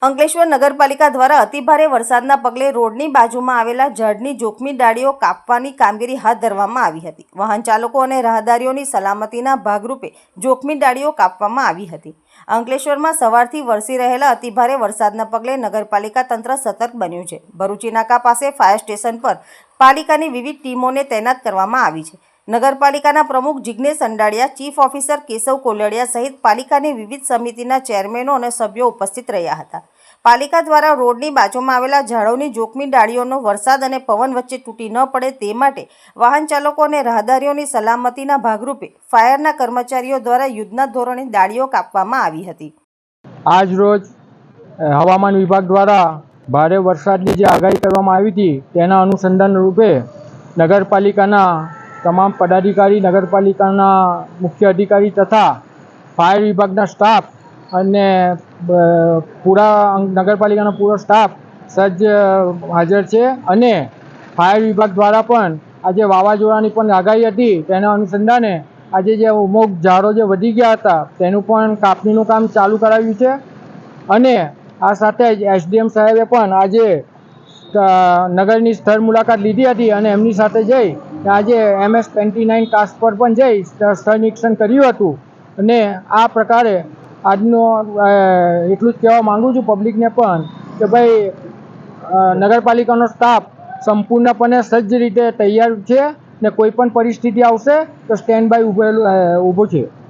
અંકલેશ્વર નગરપાલિકા દ્વારા અતિભારે વરસાદના પગલે રોડની બાજુમાં આવેલા ઝાડની જોખમી ડાળીઓ કાપવાની કામગીરી હાથ ધરવામાં આવી હતી। વાહન ચાલકો અને રાહદારીઓની સલામતીના ભાગરૂપે જોખમી ડાળીઓ કાપવામાં આવી હતી। અંકલેશ્વરમાં સવારથી વરસી રહેલા અતિભારે વરસાદના પગલે નગરપાલિકા તંત્ર સતર્ક બન્યું છે। ભરૂચી નાકા પાસે ફાયર સ્ટેશન પર પાલિકાની વિવિધ ટીમોને તૈનાત કરવામાં આવી છે। નગરપાલિકાના પ્રમુખ જિગ્નેશ અંડાળિયા, ચીફ ઓફિસર કેશવ કોલડિયા સહિત પાલિકાની વિવિધ સમિતિના ચેરમેનો અને સભ્યો ઉપસ્થિત રહ્યા હતા। પાલિકા દ્વારા રોડની બાજુમાં આવેલા ઝાડોની જોખમી ડાળીઓનો વરસાદ અને પવન વચ્ચે તૂટી ન પડે તે માટે વાહન ચાલકો અને રાહદારીઓની સલામતીના ભાગરૂપે ફાયરના કર્મચારીઓ દ્વારા યુદ્ધના ધોરણે ડાળીઓ કાપવામાં આવી હતી। આજ રોજ હવામાન વિભાગ દ્વારા ભારે વરસાદની જે આગાહી કરવામાં આવી હતી તેના અનુસંધાન રૂપે નગરપાલિકાના તમામ પદાધિકારી, નગરપાલિકાના મુખ્ય અધિકારી તથા ફાયર વિભાગના સ્ટાફ અને નગરપાલિકાનો પૂરો સ્ટાફ સજ્જ હાજર છે। અને ફાયર વિભાગ દ્વારા પણ આજે વાવાઝોડાની પણ આગાહી હતી તેના અનુસંધાને આજે જે અમુક ઝાડો જે વધી ગયા હતા તેનું પણ કાપણીનું કામ ચાલુ કરાવ્યું છે। અને આ સાથે જ એસડીએમ સાહેબે પણ આજે નગરની સ્થળ મુલાકાત લીધી હતી અને એમની સાથે જઈ આજે MS-29 ટાસ્ક પર પણ જઈ સ્થળ નિરીક્ષણ કર્યું હતું। અને આ પ્રકારે આજનો એટલું જ કહેવા માગું છું પબ્લિકને પણ કે ભાઈ નગરપાલિકાનો સ્ટાફ સંપૂર્ણપણે સજ્જ રીતે તૈયાર છે ને કોઈ પણ પરિસ્થિતિ આવશે તો સ્ટેન્ડ બાય ઊભો છે।